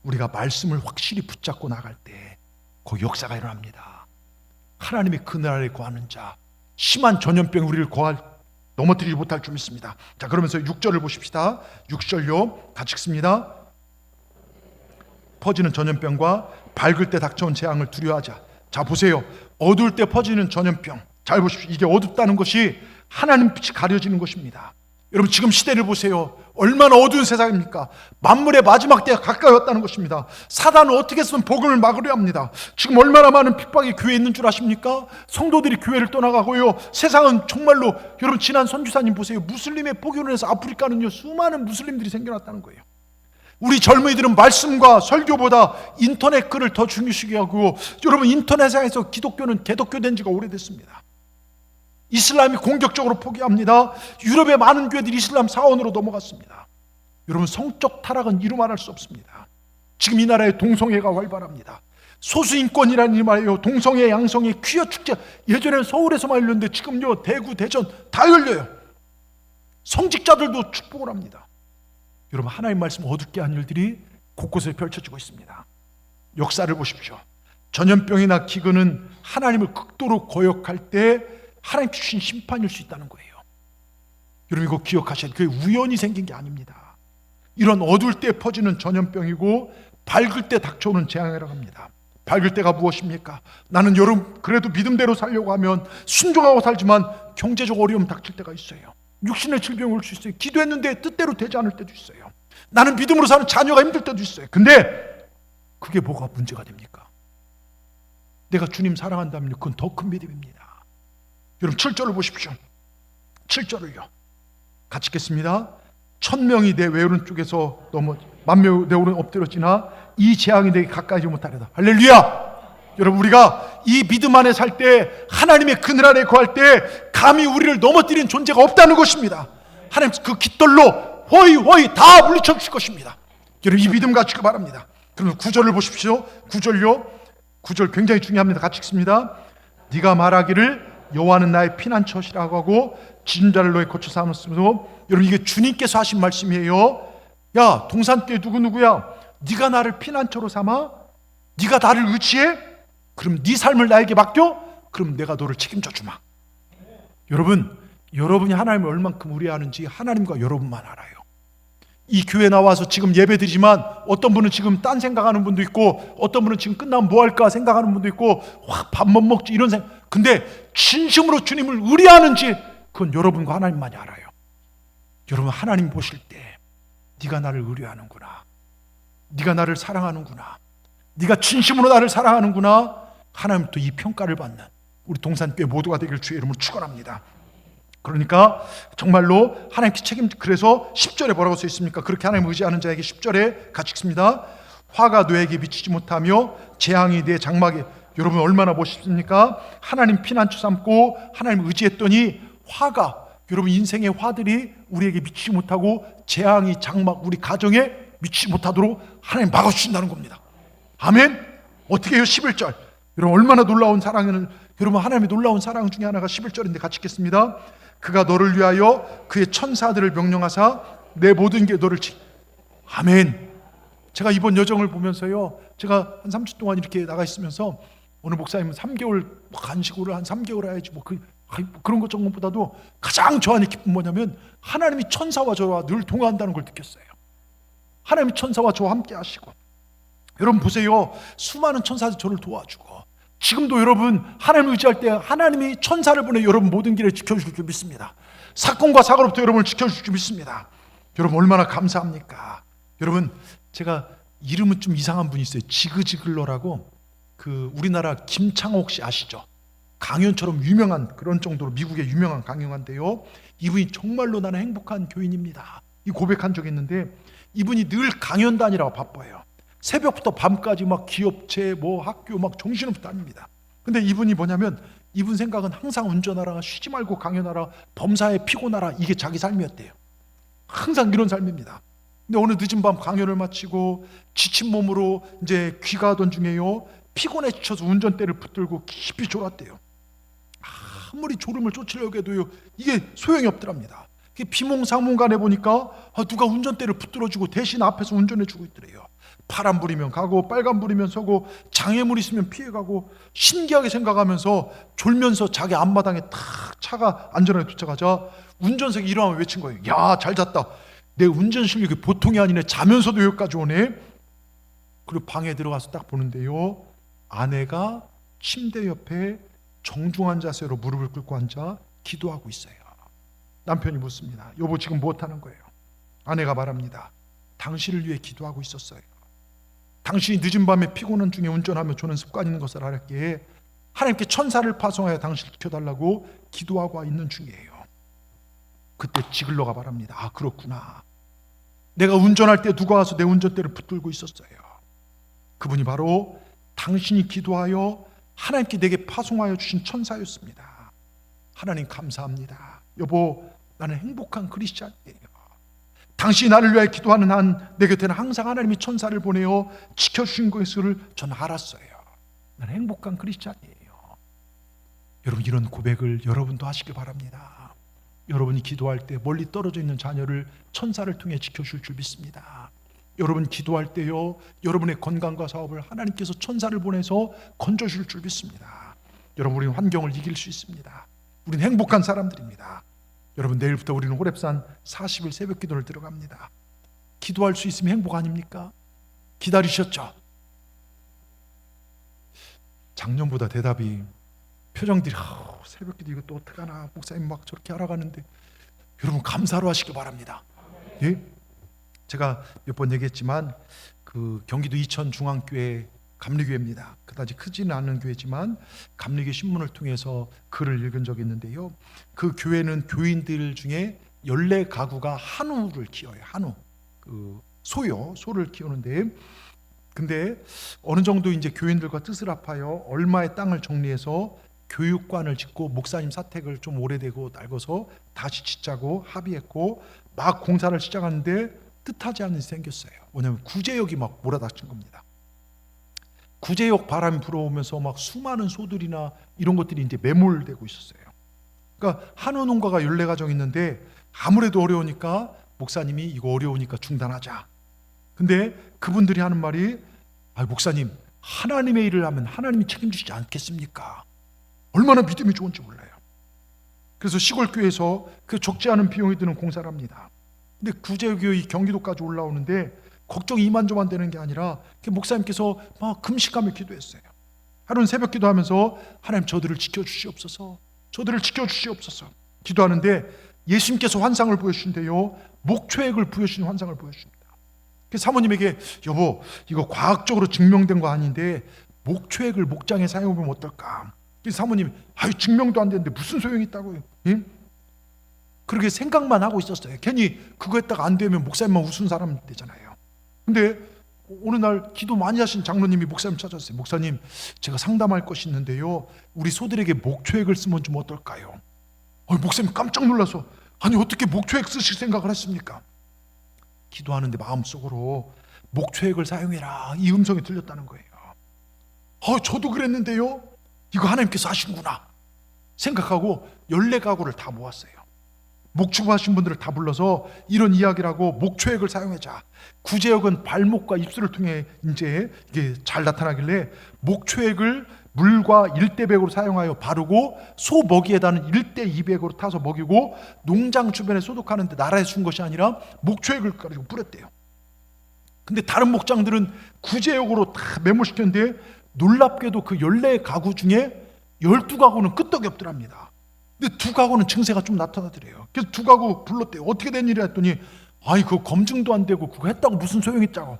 우리가 말씀을 확실히 붙잡고 나갈 때 그 역사가 일어납니다. 하나님의 그늘아래 거하는 자, 심한 전염병이 우리를 넘어뜨리지 못할 줄 믿습니다. 자, 그러면서 6절을 보십시다. 6절요, 같이 읽습니다. 퍼지는 전염병과 밝을 때 닥쳐온 재앙을 두려워하자. 자, 보세요. 어두울 때 퍼지는 전염병, 잘 보십시오. 이게 어둡다는 것이 하나님 빛이 가려지는 것입니다. 여러분, 지금 시대를 보세요. 얼마나 어두운 세상입니까? 만물의 마지막 때가 가까이 왔다는 것입니다. 사단은 어떻게 해서든 복음을 막으려 합니다. 지금 얼마나 많은 핍박이 교회에 있는 줄 아십니까? 성도들이 교회를 떠나가고요, 세상은 정말로, 여러분 지난 선교사님 보세요. 무슬림의 포교로 해서 아프리카는요, 수많은 무슬림들이 생겨났다는 거예요. 우리 젊은이들은 말씀과 설교보다 인터넷 글을 더 중요시하게 하고, 여러분 인터넷상에서 기독교는 개독교된 지가 오래됐습니다. 이슬람이 공격적으로 포기합니다. 유럽의 많은 교회들이 이슬람 사원으로 넘어갔습니다. 여러분, 성적 타락은 이루 말할 수 없습니다. 지금 이 나라에 동성애가 활발합니다. 소수인권이라는 이 말이에요. 동성애, 양성애, 퀴어 축제, 예전에는 서울에서만 열렸는데 지금요, 대구, 대전 다 열려요. 성직자들도 축복을 합니다. 여러분, 하나님 말씀 어둡게 한 일들이 곳곳에 펼쳐지고 있습니다. 역사를 보십시오. 전염병이나 기근은 하나님을 극도로 거역할 때 하나님 주신 심판일 수 있다는 거예요. 여러분, 이거 기억하셔야 돼요. 그게 우연히 생긴 게 아닙니다. 이런 어두울 때 퍼지는 전염병이고 밝을 때 닥쳐오는 재앙이라고 합니다. 밝을 때가 무엇입니까? 나는 여러분 그래도 믿음대로 살려고 하면 순종하고 살지만 경제적 어려움 닥칠 때가 있어요. 육신의 질병이 올 수 있어요. 기도했는데 뜻대로 되지 않을 때도 있어요. 나는 믿음으로 사는 자녀가 힘들 때도 있어요. 근데 그게 뭐가 문제가 됩니까? 내가 주님 사랑한다면 그건 더 큰 믿음입니다. 여러분, 7절을 보십시오. 7절을요, 같이 읽겠습니다. 1000명이 내 외오른 쪽에서 만명 내 오른 엎드려지나 이 재앙이 내게 가까이지 못하리다. 할렐루야. 여러분, 우리가 이 믿음 안에 살 때, 하나님의 그늘 아래 거할 때 감히 우리를 넘어뜨리는 존재가 없다는 것입니다. 하나님 그 깃돌로 호이 다 물리쳐 주실 것입니다. 여러분, 이 믿음 가지시기 바랍니다. 그럼 9절을 보십시오. 9절요, 9절 굉장히 중요합니다. 같이 읽습니다. 네가 말하기를 여호와는 나의 피난처시라고 하고 지존자를 너의 거처 삼았으므로. 여러분, 이게 주님께서 하신 말씀이에요. 야, 동산교회 누구야? 네가 나를 피난처로 삼아? 네가 나를 의지해? 그럼 네 삶을 나에게 맡겨? 그럼 내가 너를 책임져 주마. 여러분, 여러분이 하나님을 얼만큼 의뢰하는지 하나님과 여러분만 알아요. 이 교회 나와서 지금 예배드리지만 어떤 분은 지금 딴 생각하는 분도 있고, 어떤 분은 지금 끝나면 뭐 할까 생각하는 분도 있고, 밥 못 먹지 이런 생각. 근데 진심으로 주님을 의뢰하는지 그건 여러분과 하나님만이 알아요. 여러분, 하나님 보실 때 네가 나를 의뢰하는구나, 네가 나를 사랑하는구나, 네가 진심으로 나를 사랑하는구나, 하나님도 이 평가를 받는 우리 동산교회 모두가 되길 주의 이름으로 축원합니다. 그러니까 정말로 하나님께 그래서 10절에 뭐라고 써 있습니까? 그렇게 하나님 의지하는 자에게 10절에 같이 읽습니다. 화가 너에게 미치지 못하며 재앙이 내 장막에. 여러분, 얼마나 멋있습니까? 하나님 피난처 삼고 하나님 의지했더니 화가, 여러분 인생의 화들이 우리에게 미치지 못하고 재앙이 장막, 우리 가정에 미치지 못하도록 하나님 막아주신다는 겁니다. 아멘. 어떻게 해요? 11절. 여러분, 얼마나 놀라운 사랑을, 여러분 하나님의 놀라운 사랑 중에 하나가 11절인데 같이 읽겠습니다. 그가 너를 위하여 그의 천사들을 명령하사 내 모든 게 너를 아멘. 제가 이번 여정을 보면서요, 제가 한 3주 동안 이렇게 나가 있으면서 오늘 목사님은 3개월 간식으로 한 3개월 해야지 그런 것 정도보다도 가장 저 안에 기쁨 뭐냐면 하나님이 천사와 저와 늘 동행한다는 걸 느꼈어요. 하나님이 천사와 저와 함께 하시고. 여러분 보세요, 수많은 천사들이 저를 도와주고 지금도 여러분 하나님을 의지할 때 하나님이 천사를 보내 여러분 모든 길을 지켜주실 줄 믿습니다. 사건과 사고로부터 여러분을 지켜주실 줄 믿습니다. 여러분 얼마나 감사합니까? 여러분 제가 이름은 좀 이상한 분이 있어요. 지그지글러라고, 그 우리나라 김창옥 씨 아시죠? 강연처럼 유명한, 그런 정도로 미국의 유명한 강연한데요, 이분이 정말로 나는 행복한 교인입니다 이 고백한 적이 있는데, 이분이 늘 강연 다니라고 바빠요. 새벽부터 밤까지 막 기업체 뭐 학교 막 정신없이 다닙니다. 근데 이분이 뭐냐면, 이분 생각은 항상 운전하라, 쉬지 말고 강연하라, 범사에 피곤하라, 이게 자기 삶이었대요. 항상 이런 삶입니다. 근데 어느 늦은 밤 강연을 마치고 지친 몸으로 이제 귀가하던 중에요, 피곤해 지쳐서 운전대를 붙들고 깊이 졸았대요. 아무리 졸음을 쫓으려고 해도요, 이게 소용이 없더랍니다. 비몽사몽간에 보니까 누가 운전대를 붙들어주고 대신 앞에서 운전해주고 있더래요. 파란 불이면 가고 빨간 불이면 서고 장애물 있으면 피해가고, 신기하게 생각하면서 졸면서 자기 앞마당에 탁 차가 안전하게 도착하자 운전석에 일어나면 외친 거예요. 야, 잘 잤다. 내 운전 실력이 보통이 아니네. 자면서도 여기까지 오네. 그리고 방에 들어가서 딱 보는데요, 아내가 침대 옆에 정중한 자세로 무릎을 꿇고 앉아 기도하고 있어요. 남편이 묻습니다. 여보, 지금 무엇하는 거예요? 아내가 말합니다. 당신을 위해 기도하고 있었어요. 당신이 늦은 밤에 피곤한 중에 운전하며 조는 습관이 있는 것을 알았기에 하나님께 천사를 파송하여 당신을 지켜달라고 기도하고 있는 중이에요. 그때 지글러가 말합니다. 아, 그렇구나. 내가 운전할 때 누가 와서 내 운전대를 붙들고 있었어요. 그분이 바로 당신이 기도하여 하나님께 내게 파송하여 주신 천사였습니다. 하나님 감사합니다. 여보, 나는 행복한 크리스찬이에요. 당신이 나를 위하여 기도하는 한 내 곁에는 항상 하나님이 천사를 보내어 지켜주신 것을 저는 알았어요. 나는 행복한 크리스찬이에요. 여러분, 이런 고백을 여러분도 하시길 바랍니다. 여러분이 기도할 때 멀리 떨어져 있는 자녀를 천사를 통해 지켜줄 줄 믿습니다. 여러분 기도할 때요, 여러분의 건강과 사업을 하나님께서 천사를 보내서 건져줄 줄 믿습니다. 여러분, 우리는 환경을 이길 수 있습니다. 우리는 행복한 사람들입니다. 여러분, 내일부터 우리는 호렙산 40일 새벽 기도를 들어갑니다. 기도할 수 있으면 행복 아닙니까? 기다리셨죠? 작년보다 대답이, 표정들이 새벽 기도 이거 또 어떡하나, 목사님 막 저렇게 알아가는데, 여러분 감사로 하시기 바랍니다. 예? 제가 몇 번 얘기했지만 그 경기도 이천 중앙교회 감리교회입니다. 그다지 크지는 않은 교회지만 감리교 신문을 통해서 글을 읽은 적이 있는데요, 그 교회는 교인들 중에 14가구가 한우를 키워요. 한우, 그 소를 키우는데, 근데 어느 정도 이제 교인들과 뜻을 합하여 얼마의 땅을 정리해서 교육관을 짓고 목사님 사택을 좀 오래되고 낡아서 다시 짓자고 합의했고, 막 공사를 시작하는데 뜻하지 않는 일이 생겼어요. 뭐냐면 구제역이 막 몰아닥친 겁니다. 구제역 바람이 불어오면서 막 수많은 소들이나 이런 것들이 이제 매몰되고 있었어요. 그러니까 한우 농가가 14가정 있는데 아무래도 어려우니까 목사님이 이거 어려우니까 중단하자. 근데 그분들이 하는 말이, 목사님, 하나님의 일을 하면 하나님이 책임지지 않겠습니까? 얼마나 믿음이 좋은지 몰라요. 그래서 시골교회에서 그 적지 않은 비용이 드는 공사를 합니다. 근데 구제역이 경기도까지 올라오는데 걱정이 이만저만 되는 게 아니라 목사님께서 막 금식하며 기도했어요. 하루는 새벽 기도하면서 하나님, 저들을 지켜주시옵소서, 저들을 지켜주시옵소서 기도하는데 예수님께서 환상을 보여주신대요. 목초액을 부여주신 환상을 보여주십니다. 그래서 사모님에게, 여보, 이거 과학적으로 증명된 거 아닌데 목초액을 목장에 사용하면 어떨까? 그래서 사모님이, 증명도 안 되는데 무슨 소용이 있다고요? 예? 그렇게 생각만 하고 있었어요. 괜히 그거 했다가 안 되면 목사님만 우스운 사람 되잖아요. 근데 어느 날 기도 많이 하신 장로님이 목사님 찾았어요. 목사님, 제가 상담할 것이 있는데요, 우리 소들에게 목초액을 쓰면 좀 어떨까요? 목사님 깜짝 놀라서, 아니 어떻게 목초액 쓰실 생각을 했습니까? 기도하는데 마음속으로 목초액을 사용해라, 이 음성이 들렸다는 거예요. 저도 그랬는데요, 이거 하나님께서 하시는구나 생각하고 14가구를 다 모았어요. 목축하신 분들을 다 불러서 이런 이야기를 하고, 목초액을 사용하자. 구제역은 발목과 입술을 통해 이제 이게 잘 나타나길래 목초액을 물과 1대100으로 사용하여 바르고 소 먹이에다는 1대200으로 타서 먹이고, 농장 주변에 소독하는데 나라에 준 것이 아니라 목초액을 가지고 뿌렸대요. 근데 다른 목장들은 구제역으로 다 매몰시켰는데 놀랍게도 그 14가구 중에 12가구는 끄떡이 없더랍니다. 근데 2가구는 증세가 좀 나타나더래요. 그래서 2가구 불렀대요. 어떻게 된 일이야 했더니 아이 그거 검증도 안 되고 그거 했다고 무슨 소용있자고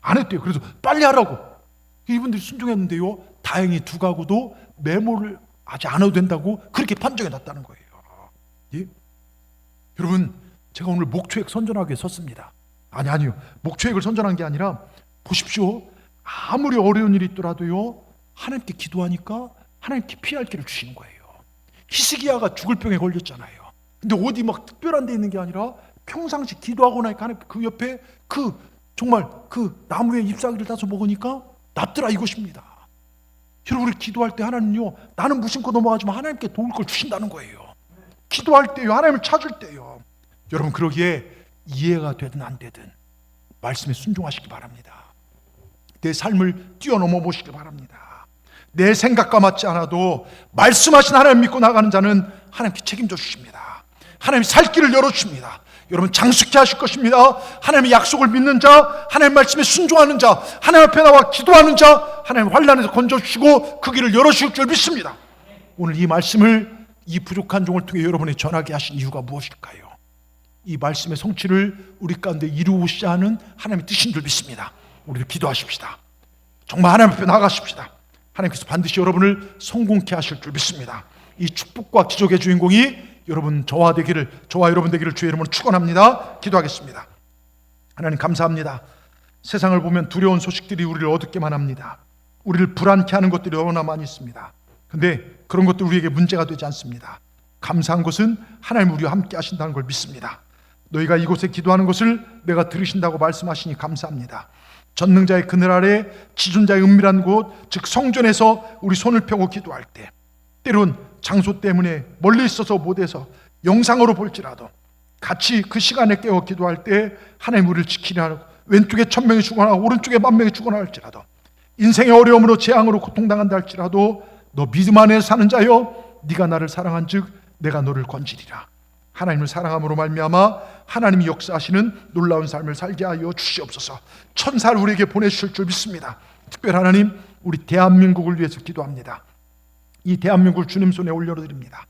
안 했대요. 그래서 빨리 하라고 이분들이 순종했는데요, 다행히 2가구도 메모를 하지 않아도 된다고 그렇게 판정해 놨다는 거예요. 예? 여러분, 제가 오늘 목초액 선전하기 위해 섰습니다. 아니요, 목초액을 선전한 게 아니라 보십시오. 아무리 어려운 일이 있더라도요, 하나님께 기도하니까 하나님께 피할 길을 주시는 거예요. 히스기야가 죽을 병에 걸렸잖아요. 근데 어디 막 특별한 데 있는 게 아니라 평상시 기도하고 나니까 하나님 그 옆에 정말 그 나무에 잎사귀를 따서 먹으니까 낫더라, 이것입니다. 여러분, 우리 기도할 때 하나님요, 나는 무심코 넘어가지만 하나님께 도울 걸 주신다는 거예요. 기도할 때요, 하나님을 찾을 때요. 여러분, 그러기에 이해가 되든 안 되든 말씀에 순종하시기 바랍니다. 내 삶을 뛰어넘어 보시기 바랍니다. 내 생각과 맞지 않아도 말씀하신 하나님 믿고 나가는 자는 하나님께 책임져 주십니다. 하나님이 살 길을 열어주십니다. 여러분, 장수케 하실 것입니다. 하나님의 약속을 믿는 자, 하나님 말씀에 순종하는 자, 하나님 앞에 나와 기도하는 자, 하나님 환난에서 건져주시고 그 길을 열어주실 줄 믿습니다. 오늘 이 말씀을 이 부족한 종을 통해 여러분에게 전하게 하신 이유가 무엇일까요? 이 말씀의 성취를 우리 가운데 이루고자 하는 하나님의 뜻인 줄 믿습니다. 우리도 기도하십시다. 정말 하나님 앞에 나아가십시다. 하나님께서 반드시 여러분을 성공케 하실 줄 믿습니다. 이 축복과 기적의 주인공이 저와 여러분 되기를 주의 이름으로 축원합니다. 기도하겠습니다. 하나님, 감사합니다. 세상을 보면 두려운 소식들이 우리를 어둡게만 합니다. 우리를 불안케 하는 것들이 너무나 많이 있습니다. 근데 그런 것도 우리에게 문제가 되지 않습니다. 감사한 것은 하나님 우리와 함께 하신다는 걸 믿습니다. 너희가 이곳에 기도하는 것을 내가 들으신다고 말씀하시니 감사합니다. 전능자의 그늘 아래 지존자의 은밀한 곳, 즉 성전에서 우리 손을 펴고 기도할 때, 때론 장소 때문에 멀리 있어서 못해서 영상으로 볼지라도 같이 그 시간에 깨어 기도할 때 하나님 우리를 지키려, 왼쪽에 1000명이 죽거나 오른쪽에 10,000명이 죽거나 할지라도, 인생의 어려움으로 재앙으로 고통당한다 할지라도, 너 믿음 안에 사는 자여, 네가 나를 사랑한 즉 내가 너를 건지리라. 하나님을 사랑함으로 말미암아 하나님이 역사하시는 놀라운 삶을 살게 하여 주시옵소서. 천사를 우리에게 보내주실 줄 믿습니다. 특별히 하나님, 우리 대한민국을 위해서 기도합니다. 이 대한민국을 주님 손에 올려드립니다.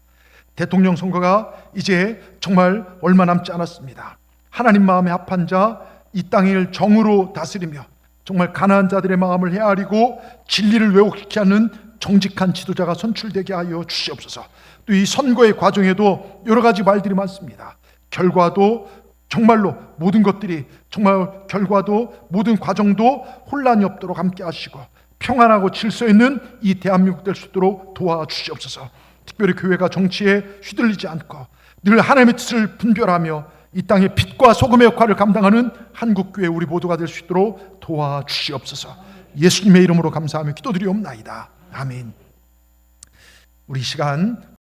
대통령 선거가 이제 정말 얼마 남지 않았습니다. 하나님 마음에 합한 자, 이 땅을 정의로 다스리며 정말 가난한 자들의 마음을 헤아리고 진리를 왜곡시키지 않는 정직한 지도자가 선출되게 하여 주시옵소서. 또 이 선거의 과정에도 여러 가지 말들이 많습니다. 결과도 정말로 모든 것들이 정말 결과도 모든 과정도 혼란이 없도록 함께 하시고 평안하고 질서 있는 이 대한민국 될 수 있도록 도와주시옵소서. 특별히 교회가 정치에 휘둘리지 않고 늘 하나님의 뜻을 분별하며 이 땅의 빛과 소금의 역할을 감당하는 한국교회 우리 모두가 될 수 있도록 도와주시옵소서. 예수님의 이름으로 감사하며 기도드리옵나이다. 아멘. 우리 시간